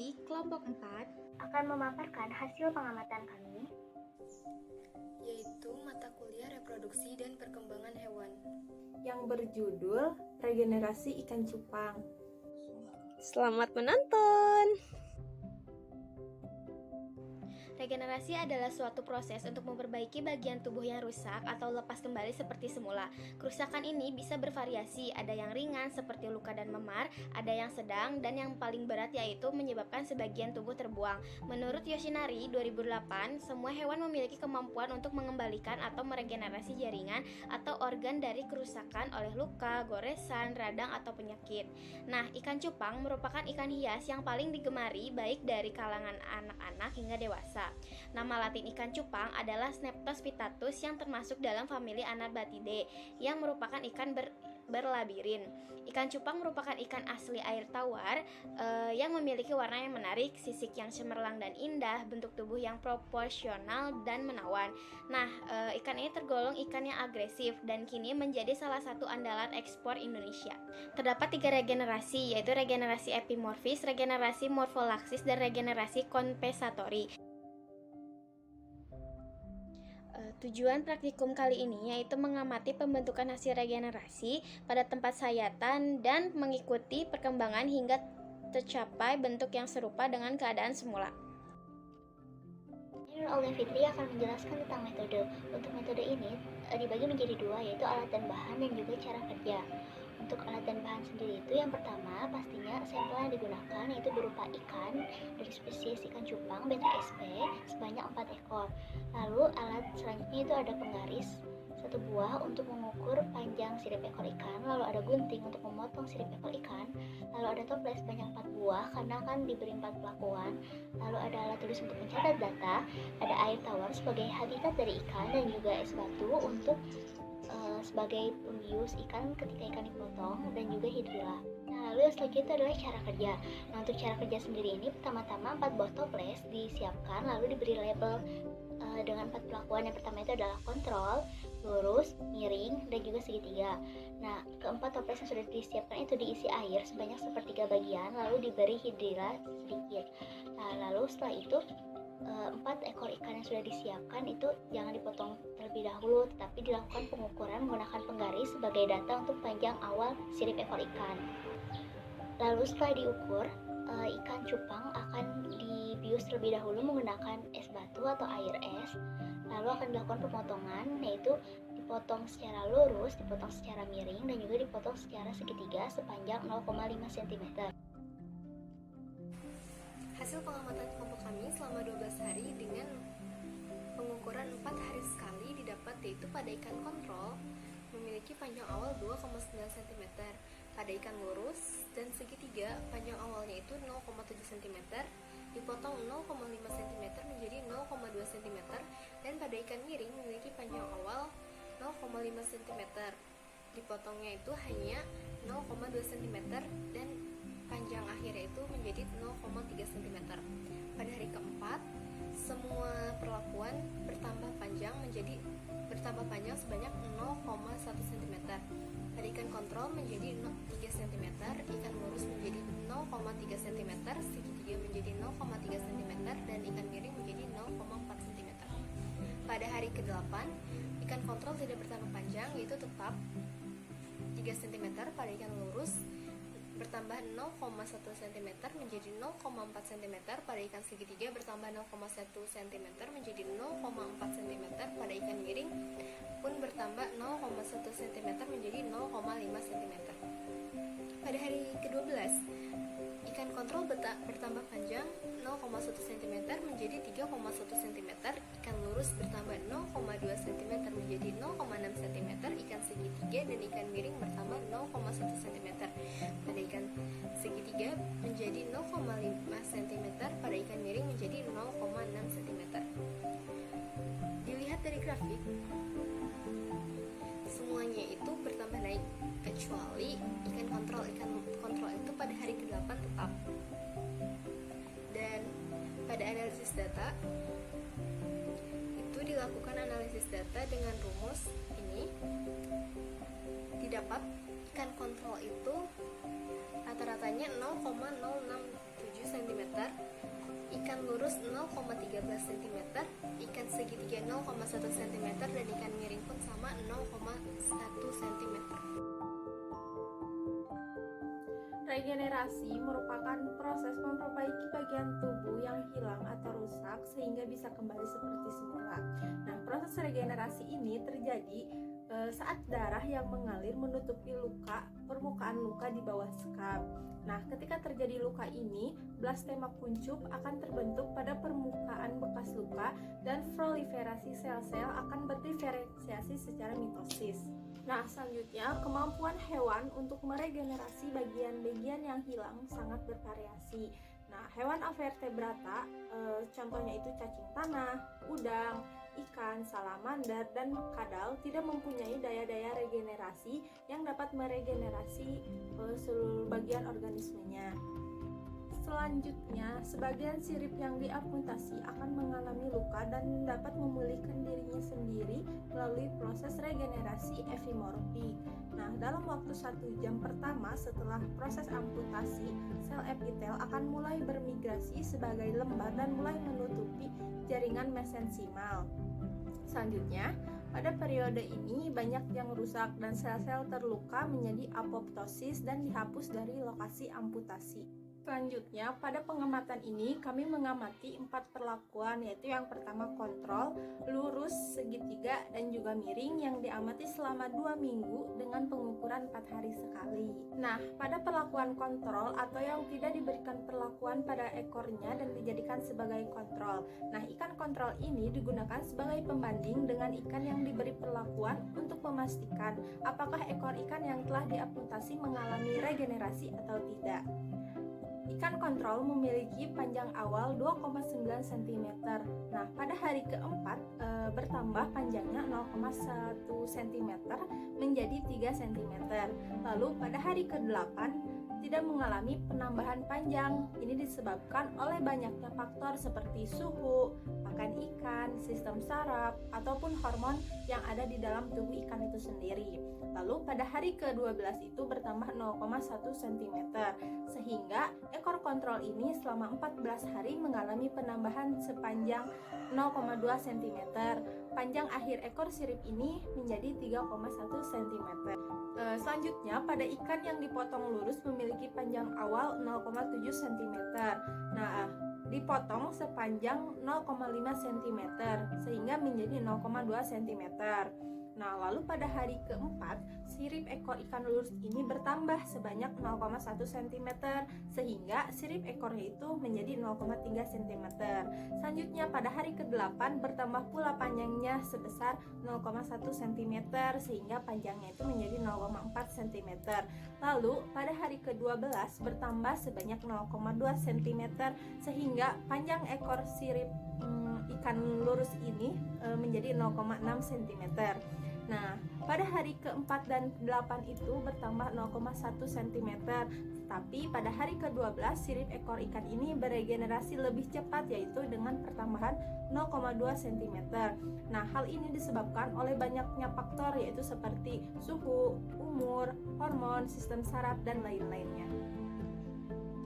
Kali kelompok 4 akan memaparkan hasil pengamatan kami, yaitu mata kuliah reproduksi dan perkembangan hewan yang berjudul Regenerasi Ikan Cupang. Selamat menonton! Regenerasi adalah suatu proses untuk memperbaiki bagian tubuh yang rusak atau lepas kembali seperti semula. Kerusakan ini bisa bervariasi, ada yang ringan seperti luka dan memar, ada yang sedang, dan yang paling berat yaitu menyebabkan sebagian tubuh terbuang. Menurut Yoshinari 2008, semua hewan memiliki kemampuan untuk mengembalikan atau meregenerasi jaringan atau organ dari kerusakan oleh luka, goresan, radang, atau penyakit. Nah, ikan cupang merupakan ikan hias yang paling digemari baik dari kalangan anak-anak hingga dewasa. Nama latin ikan cupang adalah Sneptos pitatus yang termasuk dalam famili Anabatidae yang merupakan ikan berlabirin. Ikan cupang merupakan ikan asli air tawar yang memiliki warna yang menarik, sisik yang cemerlang dan indah, bentuk tubuh yang proporsional dan menawan. Nah, ikan ini tergolong ikan yang agresif dan kini menjadi salah satu andalan ekspor Indonesia. Terdapat 3 regenerasi, yaitu regenerasi epimorfis, regenerasi morfolaksis, dan regenerasi kompensatori. Tujuan praktikum kali ini yaitu mengamati pembentukan hasil regenerasi pada tempat sayatan dan mengikuti perkembangan hingga tercapai bentuk yang serupa dengan keadaan semula. Nur Aulia Fitri akan menjelaskan tentang metode. Untuk metode ini dibagi menjadi 2, yaitu alat dan bahan dan juga cara kerja. Untuk alat dan bahan sendiri itu yang pertama pastinya sampel yang digunakan yaitu berupa ikan dari spesies ikan cupang beta sp sebanyak 4 ekor. Lalu alat selanjutnya itu ada penggaris 1 buah untuk mengukur panjang sirip ekor ikan, lalu ada gunting untuk memotong sirip ekor ikan, lalu ada toples sebanyak 4 buah karena akan diberi 4 pelakuan, lalu ada alat tulis untuk mencatat data, ada air tawar sebagai habitat dari ikan dan juga es batu untuk sebagai pembius ikan ketika ikan dipotong dan juga hidrilla. Nah, lalu yang selanjutnya itu adalah cara kerja. Nah, untuk cara kerja sendiri ini pertama-tama 4 buah toples disiapkan lalu diberi label dengan 4 pelakuan. Yang pertama itu adalah kontrol, lurus, miring, dan juga segitiga. Nah, keempat toples yang sudah disiapkan itu diisi air sebanyak 1/3 bagian lalu diberi hidrilla sedikit. Nah, lalu setelah itu 4 ekor ikan yang sudah disiapkan itu jangan dipotong terlebih dahulu, tetapi dilakukan pengukuran menggunakan penggaris sebagai data untuk panjang awal sirip ekor ikan. Lalu setelah diukur, ikan cupang akan dibius terlebih dahulu menggunakan es batu atau air es. Lalu akan dilakukan pemotongan, yaitu dipotong secara lurus, dipotong secara miring, dan juga dipotong secara segitiga sepanjang 0,5 cm. Hasil pengamatan kelompok kami selama 12 hari dengan pengukuran 4 hari sekali didapat yaitu pada ikan kontrol memiliki panjang awal 2,9 cm, pada ikan lurus dan segitiga panjang awalnya itu 0,7 cm, dipotong 0,5 cm menjadi 0,2 cm, dan pada ikan miring memiliki panjang awal 0,5 cm, dipotongnya itu hanya 0,2 cm dan panjang akhirnya itu menjadi 0,3 cm. Pada hari keempat, semua perlakuan bertambah panjang sebanyak 0,1 cm. Pada ikan kontrol menjadi 3 cm, ikan lurus menjadi 0,3 cm, segitiga menjadi 0,3 cm, dan ikan miring menjadi 0,4 cm. Pada hari ke-8, ikan kontrol tidak bertambah panjang, yaitu tetap 3 cm, pada ikan lurus bertambah 0,1 cm menjadi 0,4 cm, pada ikan segitiga bertambah 0,1 cm menjadi 0,4 cm, pada ikan miring pun bertambah 0,1 cm menjadi 0,5 cm. Pada hari ke-12, ikan kontrol bertambah panjang 0,1 cm menjadi 3,1 cm, ikan lurus bertambah 0,2 cm menjadi 0,6 cm, ikan segitiga dan ikan miring bertambah 0,1 cm. Pada ikan segitiga menjadi 0,5 cm, pada ikan miring menjadi 0,6 cm. Dilihat dari grafik, semuanya itu bertambah naik kecuali ikan kontrol itu pada hari ke-8 tetap. Dan pada analisis data itu dilakukan analisis data dengan rumus ini, didapat ikan kontrol itu rata-ratanya 0,067 cm, ikan lurus 0,13 cm, ikan segitiga 0,1 cm, dan ikan miring pun sama 0,1 cm. Regenerasi merupakan proses memperbaiki bagian tubuh yang hilang atau rusak sehingga bisa kembali seperti semula. Nah, proses regenerasi ini terjadi saat darah yang mengalir menutupi permukaan luka di bawah skap. Nah, ketika terjadi luka ini, blastema kuncup akan terbentuk pada permukaan bekas luka dan proliferasi sel-sel akan berdiferensiasi secara mitosis. Nah, selanjutnya, kemampuan hewan untuk meregenerasi bagian-bagian yang hilang sangat bervariasi. Nah, hewan avertebrata, contohnya itu cacing tanah, udang, ikan, salamander, dan kadal tidak mempunyai daya-daya regenerasi yang dapat meregenerasi seluruh bagian organismenya. Selanjutnya, sebagian sirip yang diamputasi akan mengalami luka dan dapat memulihkan dirinya sendiri melalui proses regenerasi epimorfik. Nah, dalam waktu 1 jam pertama setelah proses amputasi, sel epitel akan mulai bermigrasi sebagai lembar dan mulai menutupi jaringan mesensimal. Selanjutnya, pada periode ini banyak yang rusak dan sel-sel terluka menjadi apoptosis dan dihapus dari lokasi amputasi. Selanjutnya, pada pengamatan ini kami mengamati 4 perlakuan, yaitu yang pertama kontrol, lurus, segitiga, dan juga miring yang diamati selama 2 minggu dengan pengukuran 4 hari sekali. Nah, pada perlakuan kontrol atau yang tidak diberikan perlakuan pada ekornya dan dijadikan sebagai kontrol. Nah, ikan kontrol ini digunakan sebagai pembanding dengan ikan yang diberi perlakuan untuk memastikan apakah ekor ikan yang telah diamputasi mengalami regenerasi atau tidak. Ikan kontrol memiliki panjang awal 2,9 cm. Nah, pada hari keempat bertambah panjangnya 0,1 cm menjadi 3 cm. Lalu pada hari ke-8 tidak mengalami penambahan panjang. Ini disebabkan oleh banyaknya faktor seperti suhu, pakan ikan, sistem saraf, ataupun hormon yang ada di dalam tubuh ikan itu sendiri. Lalu pada hari ke-12 itu bertambah 0,1 cm, sehingga ekor kontrol ini selama 14 hari mengalami penambahan sepanjang 0,2 cm. Panjang akhir ekor sirip ini menjadi 3,1 cm. Selanjutnya, pada ikan yang dipotong lurus memiliki panjang awal 0,7 cm. Nah, dipotong sepanjang 0,5 cm sehingga menjadi 0,2 cm. Nah, lalu pada hari keempat, sirip ekor ikan lurus ini bertambah sebanyak 0,1 cm sehingga sirip ekornya itu menjadi 0,3 cm. Selanjutnya pada hari ke-8 bertambah pula panjangnya sebesar 0,1 cm sehingga panjangnya itu menjadi 0,4 cm. Lalu pada hari ke-12 bertambah sebanyak 0,2 cm sehingga panjang ekor sirip ikan lurus ini menjadi 0,6 cm. Nah, pada hari ke-4 dan ke-8 itu bertambah 0,1 cm. Tapi pada hari ke-12 sirip ekor ikan ini beregenerasi lebih cepat, yaitu dengan pertambahan 0,2 cm. Nah, hal ini disebabkan oleh banyaknya faktor, yaitu seperti suhu, umur, hormon, sistem saraf, dan lain-lainnya.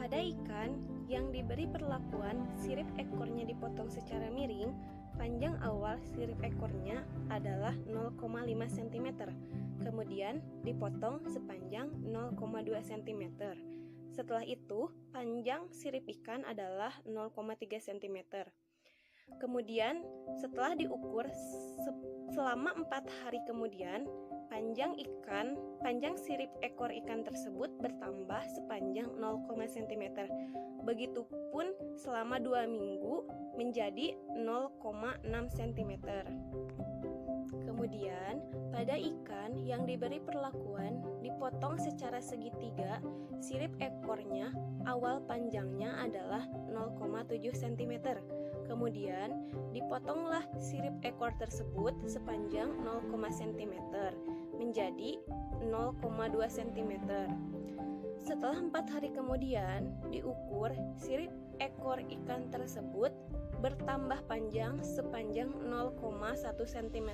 Pada ikan yang diberi perlakuan sirip ekornya dipotong secara miring, panjang awal sirip ekornya adalah 0,5 cm, kemudian dipotong sepanjang 0,2 cm. Setelah itu, panjang sirip ikan adalah 0,3 cm. Kemudian, setelah diukur selama 4 hari kemudian, panjang sirip ekor ikan tersebut bertambah sepanjang 0, cm. Begitupun selama 2 minggu menjadi 0,6 cm. Kemudian, pada ikan yang diberi perlakuan dipotong secara segitiga, sirip ekornya awal panjangnya adalah 0,7 cm. Kemudian, dipotonglah sirip ekor tersebut sepanjang 0, cm menjadi 0,2 cm. Setelah 4 hari kemudian diukur, sirip ekor ikan tersebut bertambah panjang sepanjang 0,1 cm.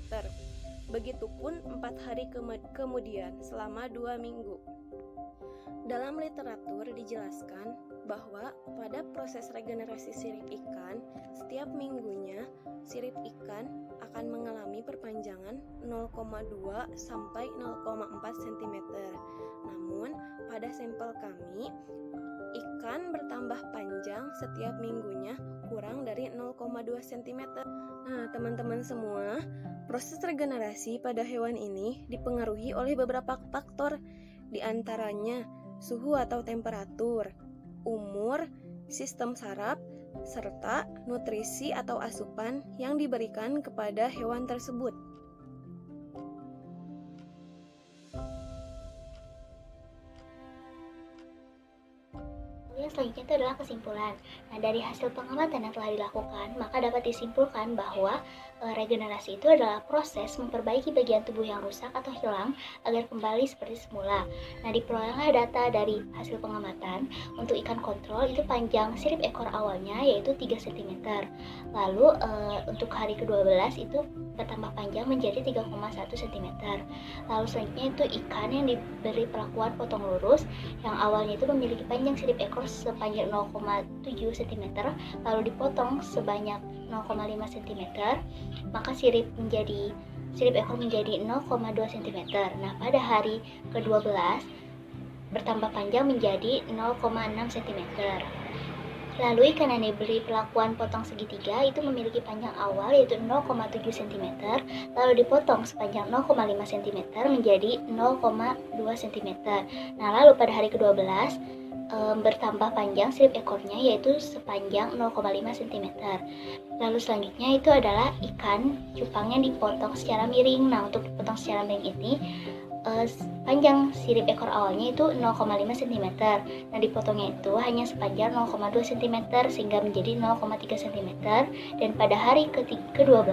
Begitupun 4 hari kemudian selama 2 minggu. Dalam literatur dijelaskan bahwa pada proses regenerasi sirip ikan, setiap minggunya sirip ikan akan mengalami perpanjangan 0,2 sampai 0,4 cm. Namun, pada sampel kami, ikan bertambah panjang setiap minggunya kurang dari 0,2 cm. Nah, teman-teman semua, proses regenerasi pada hewan ini dipengaruhi oleh beberapa faktor, di antaranya suhu atau temperatur, umur, sistem saraf, serta nutrisi atau asupan yang diberikan kepada hewan tersebut. Yang selanjutnya itu adalah kesimpulan. Nah, dari hasil pengamatan yang telah dilakukan, maka dapat disimpulkan bahwa regenerasi itu adalah proses memperbaiki bagian tubuh yang rusak atau hilang agar kembali seperti semula. Nah, diperolehlah data dari hasil pengamatan. Untuk ikan kontrol itu panjang sirip ekor awalnya yaitu 3 cm. Lalu untuk hari ke-12 itu bertambah panjang menjadi 3,1 cm. Lalu selanjutnya itu ikan yang diberi perlakuan potong lurus yang awalnya itu memiliki panjang sirip ekor sepanjang 0,7 cm lalu dipotong sebanyak 0,5 cm, maka sirip ekor menjadi 0,2 cm. Nah, pada hari ke-12 bertambah panjang menjadi 0,6 cm. Lalu ikan yang diberi perlakuan potong segitiga itu memiliki panjang awal yaitu 0,7 cm, lalu dipotong sepanjang 0,5 cm menjadi 0,2 cm. Nah, lalu pada hari ke-12 bertambah panjang sirip ekornya yaitu sepanjang 0,5 cm. Lalu selanjutnya itu adalah ikan cupang yang dipotong secara miring. Nah, untuk dipotong secara miring ini panjang sirip ekor awalnya itu 0,5 cm. Nah, dipotongnya itu hanya sepanjang 0,2 cm sehingga menjadi 0,3 cm. Dan pada hari ke-12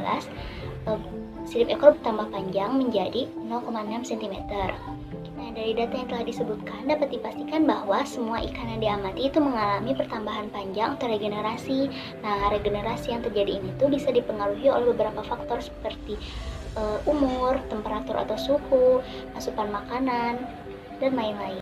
sirip ekor bertambah panjang menjadi 0,6 cm. Nah, dari data yang telah disebutkan dapat dipastikan bahwa semua ikan yang diamati itu mengalami pertambahan panjang atau regenerasi. Nah, regenerasi yang terjadi ini tuh bisa dipengaruhi oleh beberapa faktor seperti umur, temperatur atau suhu, asupan makanan, dan lain-lain.